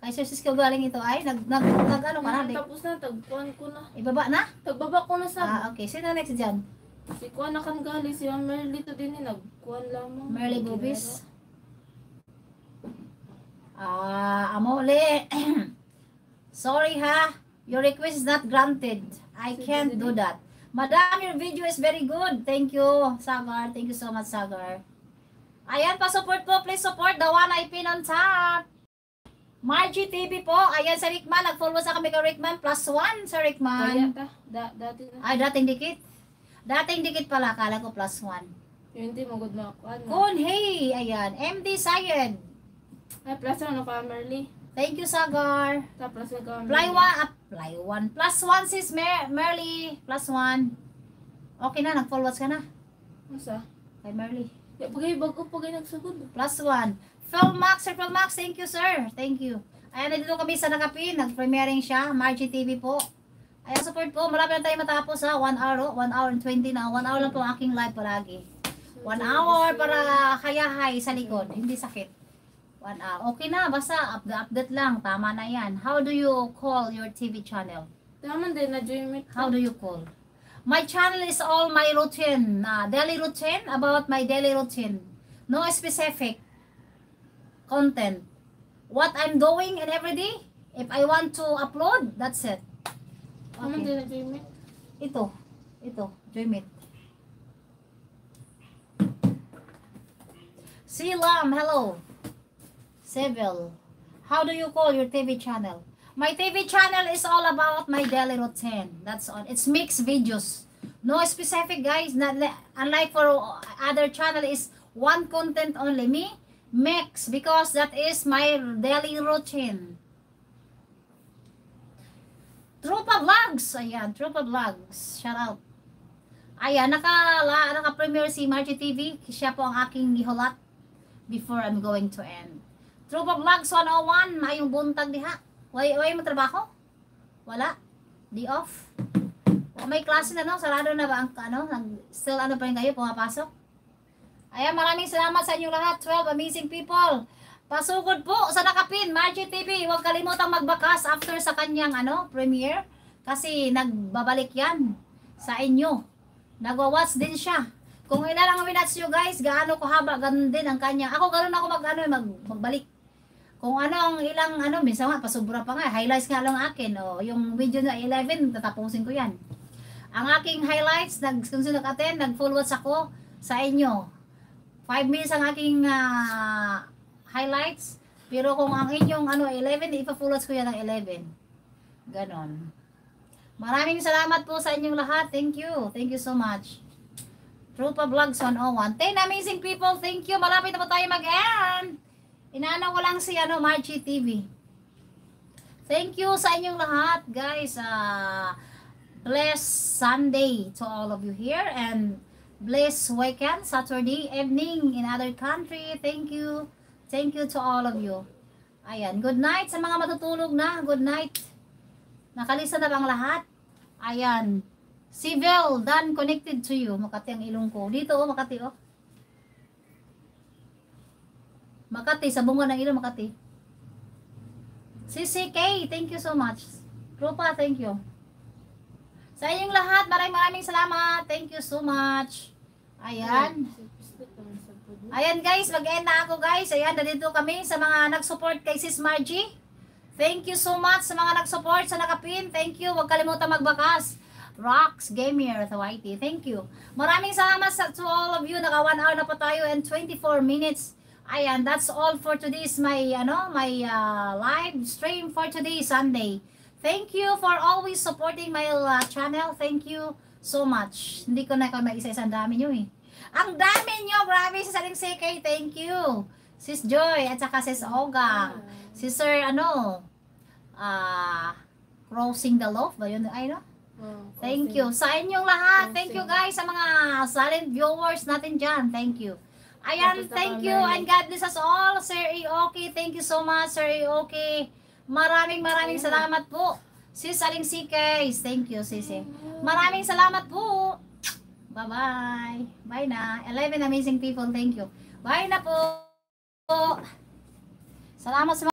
Kay Sir Cisco galing ito ay ano ka na? Tapos na, tagpuan ko na. Ibaba na? Tagbaba ko na sa. Okay. Sino next dyan? Si Kuan na kan gali, si Merly to din nagkuan lamang. Merly Bubis. Amole. Sorry ha. Your request is not granted. I can't do that. Madam, your video is very good. Thank you, Sagar. Thank you so much, Sagar. Ayan, pa-support po. Please support the one I pin on top. Margie TV po. Ayan, sa Rickman. Nag-follow sa kami kay Rickman. +1 sa Rickman. Dati na. Ay, dating dikit. Dating dikit pala. Kala ko +1. Yung hindi mo good na kuan. Kun, hey. Ayan. MD Sayed. Ay, +1 na ka, Merly. Thank you, Sagar. Tapos na ka, Fly 1. +1 sis Merly. +1. Okay na, nag-followers ka na. Masa? Kay Merly. Ya, bago nagsugod. +1. Philmax, Sir Philmax, thank you, sir. Thank you. Ayan, nandito kami sa Nakapin. Nag-premiering siya. Margie TV po. Ayan, support po. Malapit na tayo matapos ha. 1 hour, 1 hour and 20 na. 1 hour lang po ang aking live palagi. 1 hour para kayahay sa likod. Hindi sakit. 1 hour. Okay na, basta update lang. Tama na yan. How do you call your TV channel? Tama din na dream it. How do you call? My channel is all my routine. Daily routine, about my daily routine. No specific content. What I'm doing and every day. If I want to upload, that's it. Tama din na dream it. Ito, dream it. Silam, hello. Seville, how do you call your TV channel? My TV channel is all about my daily routine. That's all. It's mixed videos. No specific, guys. Not unlike for other channel is one content only. Me, mix, because that is my daily routine. Trupa Vlogs. Ayan, Trupa Vlogs. Shout out. Ayan, naka-premiere si Margie TV. Siya po ang aking gihulat before I'm going to end. Trupa Vlogs 101. Mayong buntag diha. Way mo trabaho? Wala? Di off? May klase na no? Sarado na ba ang still pa rin kayo pumapasok? Ayan, maraming salamat sa inyong lahat. 12 amazing people. Pasugod po sa Nakapin, Margie TV. Huwag kalimutang magbakas after sa kanyang premiere. Kasi nagbabalik yan sa inyo. Nagwa-watch din siya. Kung ilan ang minutes nyo guys, gaano ko haba, ganun din ang kanya. Ako ganun ako magbalik. Kung ang ilang minsan nga pasubra pa nga, highlights nga lang akin. Yung video na 11, tatapusin ko yan. Ang aking highlights, kung sino nag-attend, nag-full watch ako sa inyo. 5 minutes ang aking highlights. Pero kung ang inyong 11, ipa-full watch ko yan ng 11. Ganon. Maraming salamat po sa inyong lahat. Thank you. Thank you so much. Trupa Vlogs 101. 10 amazing people. Thank you. Malapit na po tayo mag-end. Inaano ko lang si Margie TV. Thank you sa inyong lahat, guys. Blessed Sunday to all of you here and blessed weekend, Saturday evening in other country. Thank you. Thank you to all of you. Ayan, good night sa mga matutulog na. Good night. Nakalisa na bang lahat? Ayan. Civil, done connected to you. Makati ang ilong ko. Dito Makati Makati, sa bunga ng ilong, Makati. CCK, thank you so much. Rupa, thank you. Sa inyong lahat, maraming salamat. Thank you so much. Ayan. Ayan guys, mag-end na ako guys. Ayan, nandito kami sa mga nag-support kay Sis Margie. Thank you so much sa mga nag-support sa Nakapin. Thank you. Huwag kalimutan magbakas. Rocks Gamer Whitey. Thank you. Maraming salamat to all of you. Naka 1 hour na po tayo and 24 minutes. Ayan, that's all for today's my live stream for today, Sunday. Thank you for always supporting my channel. Thank you so much. Hindi ko na isa-isa, ang dami nyo eh. Ang dami nyo, grabe, si Saling CK, thank you. Sis Joy, at saka Sis Ogang. Si Sir, Crossing the Love, ba yun? Ay, no? Thank you. Sa inyong lahat, thank you guys, sa mga silent viewers natin dyan. Thank you. Ayan, thank you and God bless us all. Sir Aoki, thank you so much, Sir Aoki. Maraming salamat po. Sis Aling Sikes, thank you, Sisi. Maraming salamat po. Bye-bye. Bye na. 11 amazing people, thank you. Bye na po. Salamat sa